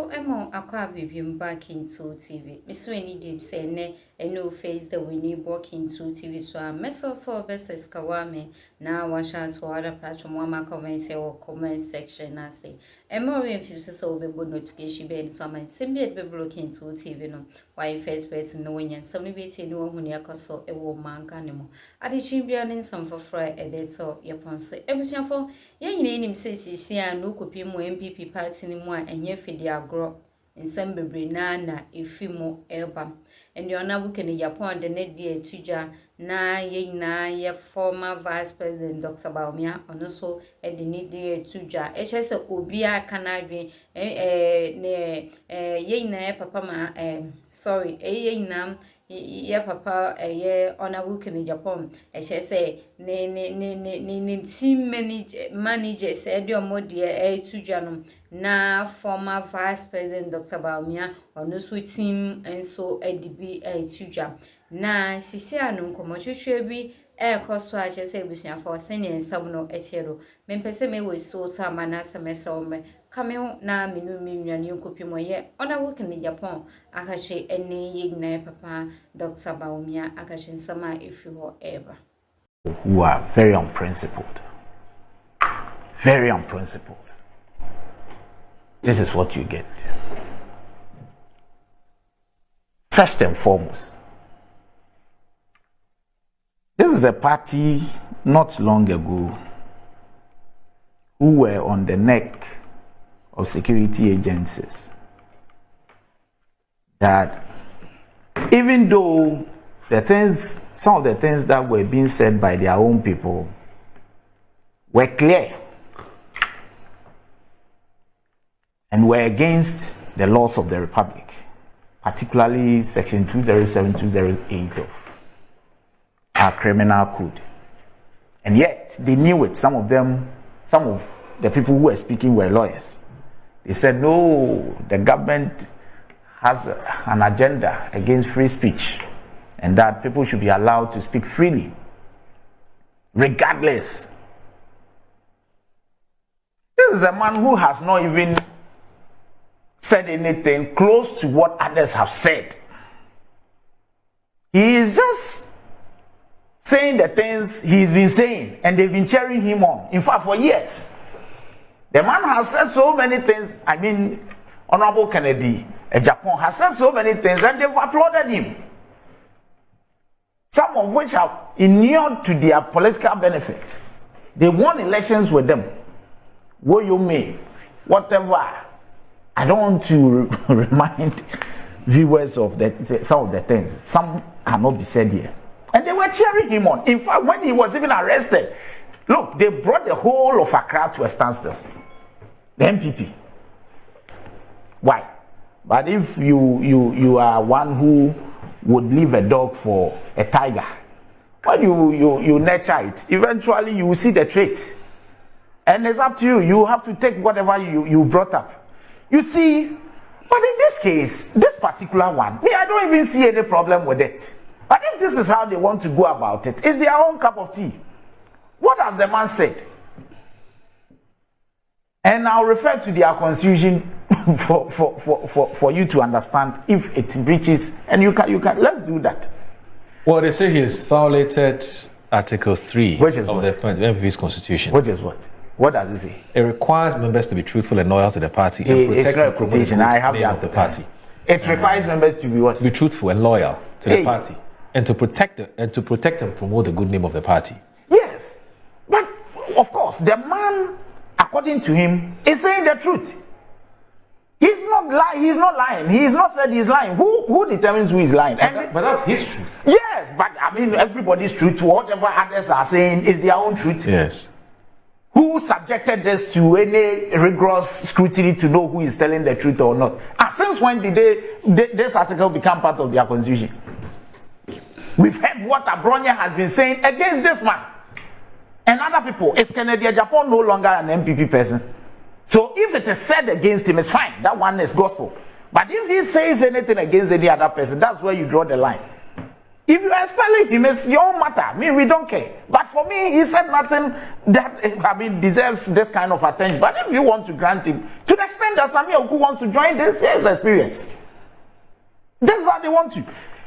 So emo akwa bibim back into TV. Miss Winnie did say ne no face the Winnie back into TV so I mess also versus Kawame now wash out to other platform wama comments or comment section I say. Emo refuses so be notification ben so my simbi be blocking into TV no. Why first person knowing and some bit no when ya so a woman canimo. Adi chimbian in some for fry a better yapon so ebusian for yen name says see no copy mo MPP party ni mo and ye feed agro in some bebre na ifimo elba and your nabuke Japan the net dear tuja na ye former vice president Dr. Bawumia and also at the need dear tuja HS obia canadri ye na papa ma sorry ye nam ye papa ye onabuke ni Japan HS ne team manager said your modi tuja no na former vice president Dr. Bawumia ono so team enso edibi tuja na sisi anu nkomohwehwe bi koso a chese ebusia for senior ensam no etiero mempese me we so sama na semester ome kame ho na minu nnuane nkopimo ye ona work in Japan akache ene yigna papa Dr. Bawumia akache nsama ifi ho ever who are very unprincipled. Very unprincipled. This is what you get. First and foremost, this is a party not long ago who were on the neck of security agencies. That even though some of the things that were being said by their own people were clear and were against the laws of the Republic, particularly Section 207, 208 of our criminal code. And yet, they knew it. Some of the people who were speaking were lawyers. They said, no, the government has an agenda against free speech and that people should be allowed to speak freely, regardless. This is a man who has not even said anything close to what others have said. He is just saying the things he's been saying, and they've been cheering him on. In fact, for years, the man has said so many things. I mean, Honorable Kennedy, Agyapong has said so many things, and they've applauded him. Some of which have inured to their political benefit. They won elections with them. What you may, whatever. I don't want to remind viewers of some of the things. Some cannot be said here. And they were cheering him on. In fact, when he was even arrested, look, they brought the whole of Accra to a standstill. The MPP. Why? But if you are one who would leave a dog for a tiger, when you nurture it, eventually you will see the trait. And it's up to you. You have to take whatever you brought up. You see, but in this case, this particular one, I don't even see any problem with it. But if this is how they want to go about it, it's their own cup of tea. What has the man said? And I'll refer to their constitution for you to understand if it breaches, and you can let's do that. Well, they say he's violated Article 3 of the MPP's constitution. Which is what? What does it say? It requires members to be truthful and loyal to the party and protect and promote the name of the party. It requires members to be what? To be truthful and loyal to the party and to protect and promote the good name of the party. Yes, but of course, the man, according to him, is saying the truth. He's not lying. He's not said he's lying. Who determines who is lying? But that's his truth. Yes, but I mean, everybody's truth, whatever others are saying, is their own truth. Yes. Who subjected this to any rigorous scrutiny to know who is telling the truth or not? And since when did this article become part of their constitution? We've heard what Abronya has been saying against this man and other people. Is Kennedy Agyapong no longer an MPP person? So if it is said against him, it's fine. That one is gospel. But if he says anything against any other person, that's where you draw the line. If you are expelling him, it's your own matter. Me, we don't care. But for me, he said nothing that deserves this kind of attention. But if you want to grant him, to the extent that Samuel who wants to join this, he is experienced. This is how they want to.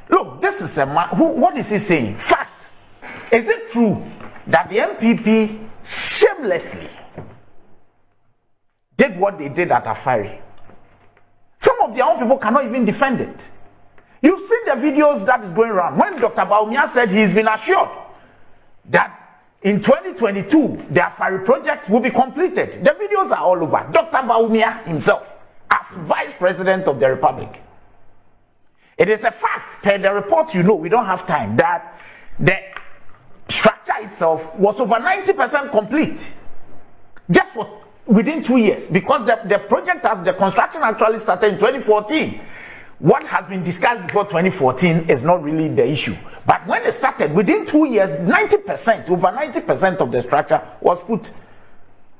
Look, this is a man what is he saying? Fact. Is it true that the MPP shamelessly did what they did at Afari? Some of their own people cannot even defend it. You've seen the videos that is going around. When Dr. Bawumia said he's been assured that in 2022, the Afari project will be completed. The videos are all over. Dr. Bawumia himself, as Vice President of the Republic. It is a fact, per the report, we don't have time, that the structure itself was over 90% complete. Just within 2 years. Because the project, the construction actually started in 2014. What has been discussed before 2014 is not really the issue. But when it started, within 2 years, 90%, over 90% of the structure was put.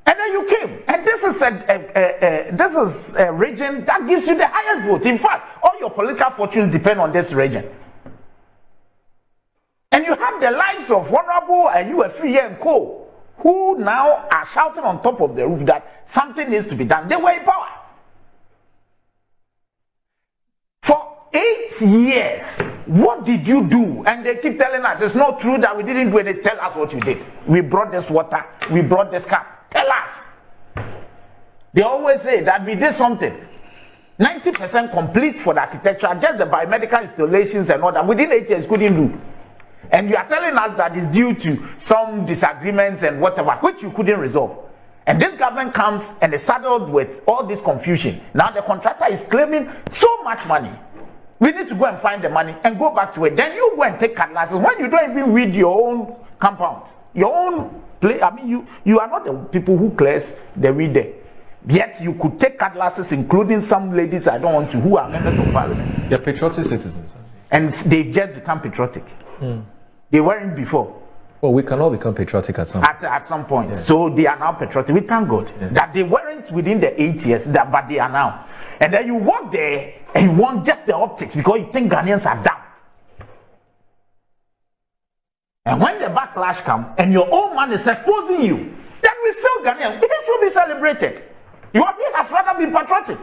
And then you came. And this is a region that gives you the highest vote. In fact, all your political fortunes depend on this region. And you have the lives of Honorable Agya Koo, who now are shouting on top of the roof that something needs to be done. They were in power. For 8 years, what did you do? And they keep telling us it's not true that we didn't do anything. Tell us what you did. We brought this water. We brought this cup. Tell us. They always say that we did something. 90% complete for the architecture, just the biomedical installations and all that. Within 8 years, couldn't do. And you are telling us that it's due to some disagreements and whatever, which you couldn't resolve. And this government comes and is saddled with all this confusion. Now the contractor is claiming so much money. We need to go and find the money and go back to it. Then you go and take cutlasses when you don't even read your own compound, your own place. I mean, you are not the people who clears the reader. Yet you could take cutlasses, including some ladies I don't want to, who are members of parliament. They're patriotic citizens. And they just become patriotic. They weren't before. Well, we can all become patriotic at some point. Yeah. So they are now patriotic. We thank God that they weren't within the 8 years, but they are now. And then you walk there and you want just the optics because you think Ghanaians are dumb. And when the backlash comes and your own man is exposing you, then we feel Ghanaian. It should be celebrated. He has rather been patriotic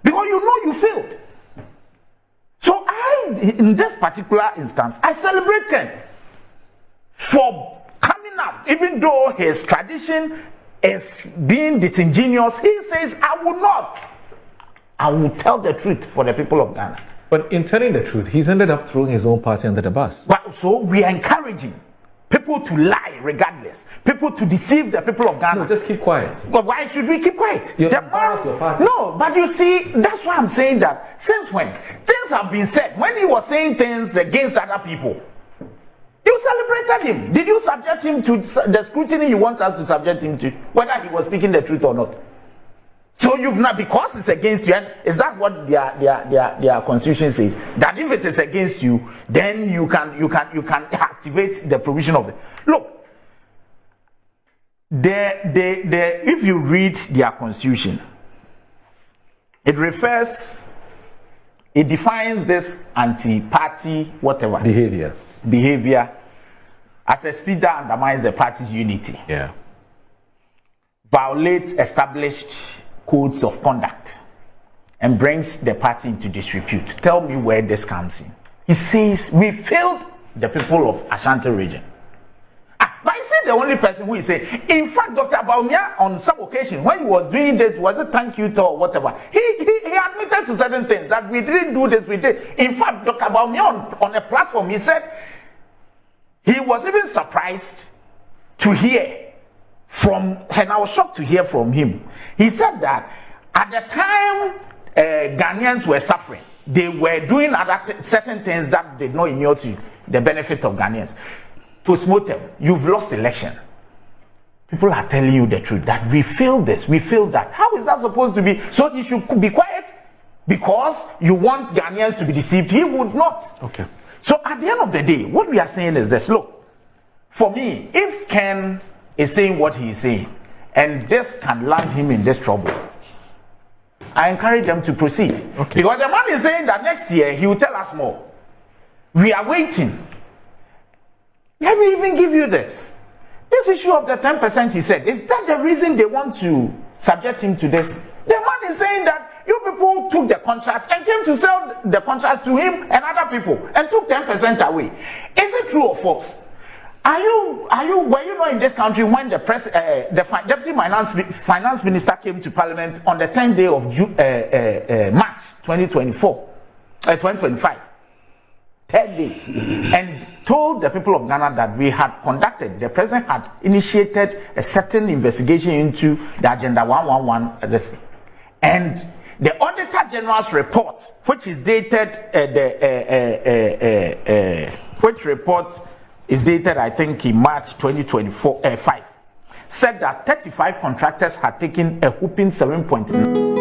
because you know you failed. So in this particular instance, I celebrate Ken for coming up, even though his tradition is being disingenuous. He says, I will tell the truth for the people of Ghana. But in telling the truth, he's ended up throwing his own party under the bus. But so we are encouraging people to lie regardless, people to deceive the people of Ghana. No, just keep quiet. But why should we keep quiet? Your party. No, but you see, that's why I'm saying that since when things have been said, when he was saying things against other people, you celebrated him. Did you subject him to the scrutiny you want us to subject him to, whether he was speaking the truth or not? So you've not, because it's against you, and is that what their constitution says? That if it is against you, then you can activate the provision of the. Look, if you read their constitution, it defines this anti-party whatever behavior as a speed that undermines the party's unity. Yeah. Violates established codes of conduct and brings the party into disrepute. Tell me where this comes in. He says we failed the people of Ashanti region. But he said the only person who is saying, in fact, Dr. Bawumia on some occasion when he was doing this, was it thank you to or whatever, he admitted to certain things that we didn't do this, we did. In fact, Dr. Bawumia on a platform, he said he was even surprised to hear from, and I was shocked to hear from him. He said that at the time Ghanaians were suffering, they were doing certain things that did not inure to the benefit of Ghanaians. To smote them, you've lost election. People are telling you the truth that we failed this, we failed that. How is that supposed to be? So you should be quiet because you want Ghanaians to be deceived. He would not. Okay. So at the end of the day, what we are saying is this. Look, for me, if Ken is saying what he is saying, and this can land him in this trouble, I encourage them to proceed. Okay. Because the man is saying that next year he will tell us more. We are waiting Let me even give you this. This issue of the 10%, he said, is that the reason they want to subject him to this? The man is saying that you people took the contracts and came to sell the contracts to him and other people and took 10% away. Is it true or false? Were you not in this country when the deputy finance minister came to parliament on the 10th day of March 2025, 3rd day, and told the people of Ghana that the president had initiated a certain investigation into the Agenda 111, and the Auditor General's report, which is dated, which report is dated, I think, in March 2024, 5, said that 35 contractors had taken a whooping 7.9